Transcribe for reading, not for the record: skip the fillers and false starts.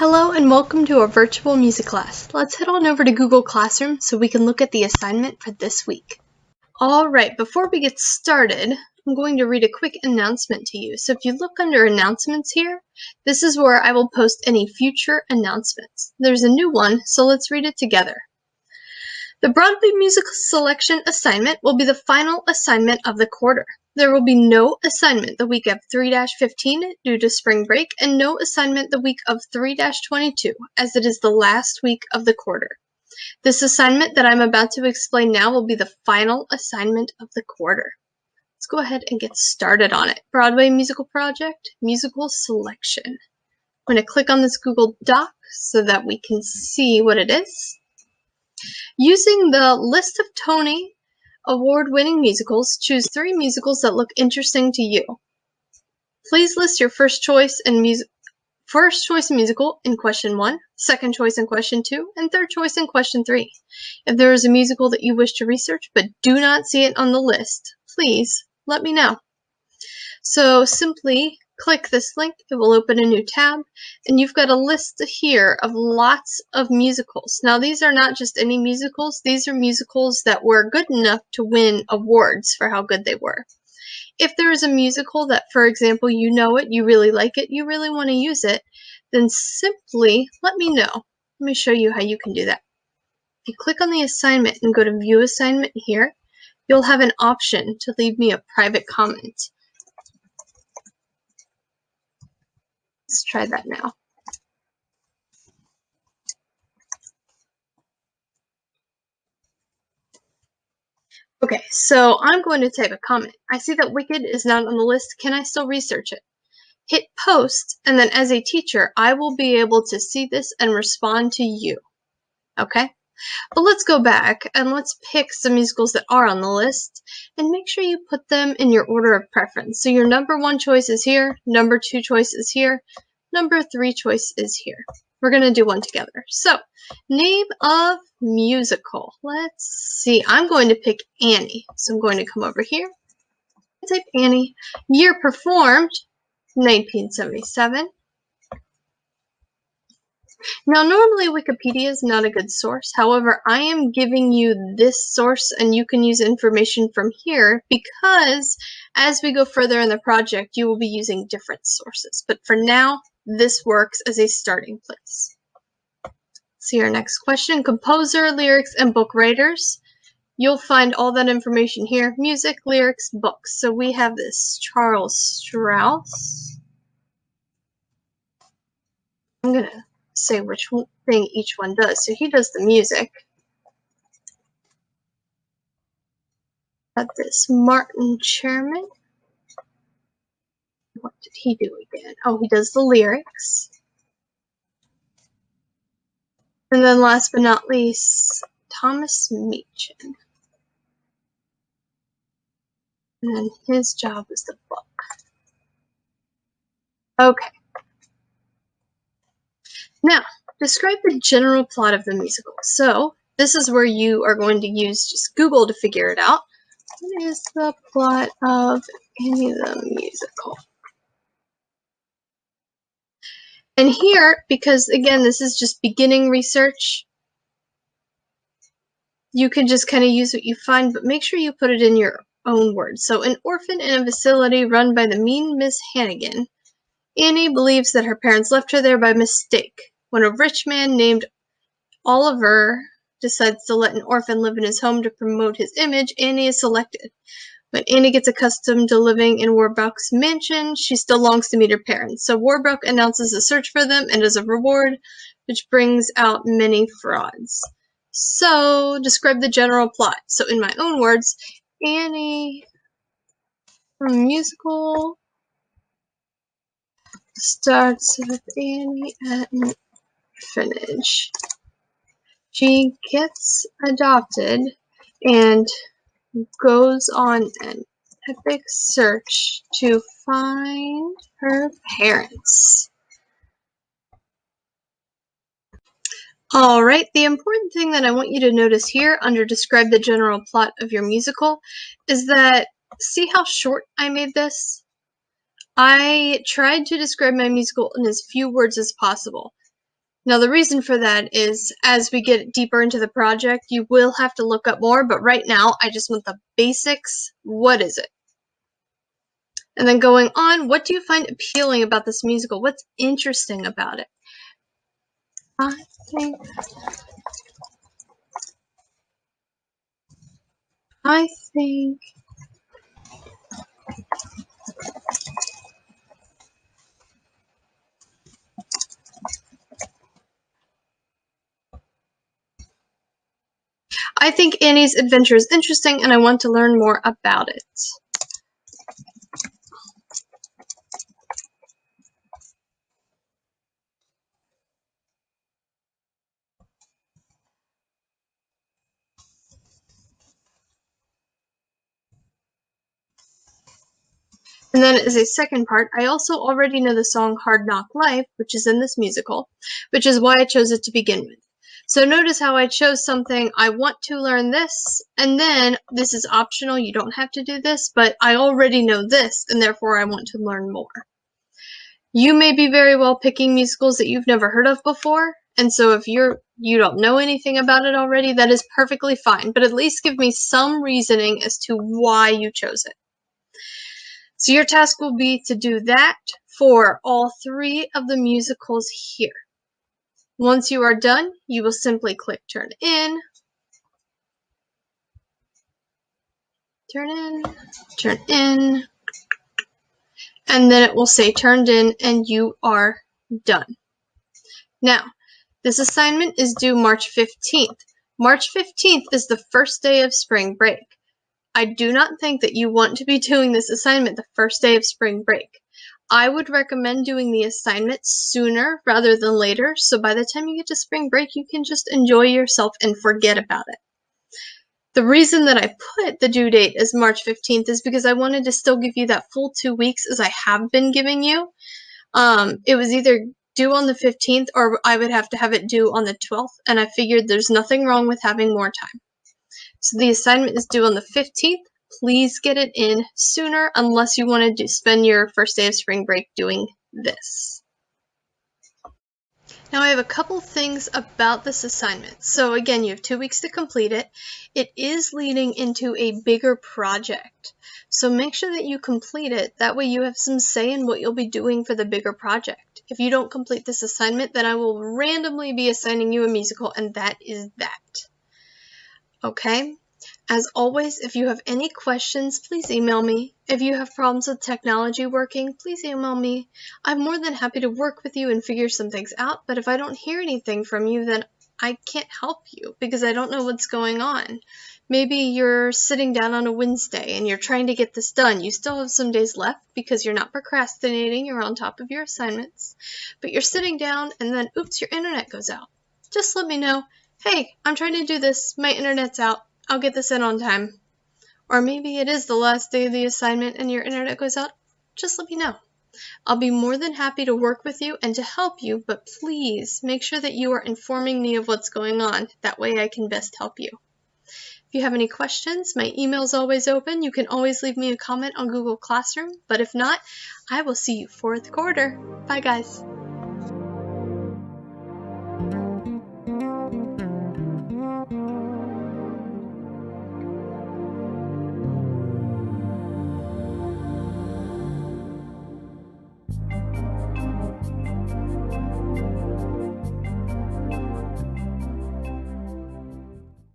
Hello and welcome to our virtual music class. Let's head on over to Google Classroom so we can look at the assignment for this week. Alright, before we get started, I'm going to read a quick announcement to you. So if you look under announcements here, this is where I will post any future announcements. There's a new one, so let's read it together. The Broadway musical selection assignment will be the final assignment of the quarter. There will be no assignment the week of 3-15 due to spring break and no assignment the week of 3-22 as it is the last week of the quarter. This assignment that I'm about to explain now will be the final assignment of the quarter. Let's go ahead and get started on it. Broadway musical project, musical selection. I'm going to click on this Google Doc so that we can see what it is. Using the list of Tony Award-winning musicals, choose 3 musicals that look interesting to you. Please list your first choice musical in question 1, second choice in question 2, and third choice in question 3. If there is a musical that you wish to research but do not see it on the list, please let me know. So simply click this link, it will open a new tab, and you've got a list here of lots of musicals. Now these are not just any musicals, these are musicals that were good enough to win awards for how good they were. If there is a musical that, for example, you know it, you really like it, you really want to use it, then simply let me know. Let me show you how you can do that. If you click on the assignment and go to View Assignment here, you'll have an option to leave me a private comment. Let's try that now. Okay, so I'm going to type a comment. I see that Wicked is not on the list. Can I still research it? Hit post, and then as a teacher, I will be able to see this and respond to you. Okay? But let's go back and let's pick some musicals that are on the list and make sure you put them in your order of preference. So your number 1 choice is here, number 2 choice is here, number 3 choice is here. We're going to do one together. So, name of musical. Let's see. I'm going to pick Annie. So I'm going to come over here. Type Annie. Year performed, 1977. Now, normally Wikipedia is not a good source. However, I am giving you this source and you can use information from here because as we go further in the project, you will be using different sources. But for now, this works as a starting place. See our next question. Composer, lyrics, and book writers. You'll find all that information here. Music, lyrics, books. So we have this Charles Strauss. I'm going to say which thing each one does. So he does the music. Got this Martin Chairman. What did he do again? Oh, he does the lyrics. And then last but not least, Thomas Meachin. And then his job is the book. Okay. Now, describe the general plot of the musical. So, this is where you are going to use just Google to figure it out. What is the plot of Annie the Musical? And here, because again, this is just beginning research, you can just kind of use what you find, but make sure you put it in your own words. So, an orphan in a facility run by the mean Miss Hannigan, Annie believes that her parents left her there by mistake. When a rich man named Oliver decides to let an orphan live in his home to promote his image, Annie is selected. When Annie gets accustomed to living in Warbuck's mansion, she still longs to meet her parents. So Warbuck announces a search for them and as a reward, which brings out many frauds. So, describe the general plot. So, in my own words, Annie, musical, starts with Annie at an orphanage. She gets adopted and goes on an epic search to find her parents. Alright, the important thing that I want you to notice here under describe the general plot of your musical is that, see how short I made this? I tried to describe my musical in as few words as possible. Now the reason for that is as we get deeper into the project, you will have to look up more, but right now I just want the basics. What is it? And then going on, what do you find appealing about this musical? What's interesting about it? I think I think Annie's adventure is interesting and I want to learn more about it. And then as a second part, I also already know the song Hard Knock Life, which is in this musical, which is why I chose it to begin with. So notice how I chose something, I want to learn this, and then this is optional, you don't have to do this, but I already know this, and therefore I want to learn more. You may be very well picking musicals that you've never heard of before, and so if you don't know anything about it already, that is perfectly fine, but at least give me some reasoning as to why you chose it. So your task will be to do that for all 3 of the musicals here. Once you are done, you will simply click turn in, and then it will say turned in and you are done. Now, this assignment is due March 15th. March 15th is the first day of spring break. I do not think that you want to be doing this assignment the first day of spring break. I would recommend doing the assignment sooner rather than later, so by the time you get to spring break, you can just enjoy yourself and forget about it. The reason that I put the due date as March 15th is because I wanted to still give you that full 2 weeks as I have been giving you. It was either due on the 15th or I would have to have it due on the 12th, and I figured there's nothing wrong with having more time. So the assignment is due on the 15th. Please get it in sooner unless you want to spend your first day of spring break doing this. Now I have a couple things about this assignment. So again, you have 2 weeks to complete it. It is leading into a bigger project. So make sure that you complete it. That way you have some say in what you'll be doing for the bigger project. If you don't complete this assignment, then I will randomly be assigning you a musical, and that is that. Okay? As always, if you have any questions, please email me. If you have problems with technology working, please email me. I'm more than happy to work with you and figure some things out, but if I don't hear anything from you, then I can't help you because I don't know what's going on. Maybe you're sitting down on a Wednesday and you're trying to get this done. You still have some days left because you're not procrastinating, you're on top of your assignments, but you're sitting down and then, oops, your internet goes out. Just let me know, hey, I'm trying to do this, my internet's out. I'll get this in on time. Or maybe it is the last day of the assignment and your internet goes out. Just let me know. I'll be more than happy to work with you and to help you, but please make sure that you are informing me of what's going on. That way I can best help you. If you have any questions, my email is always open. You can always leave me a comment on Google Classroom, but if not, I will see you 4th quarter. Bye guys.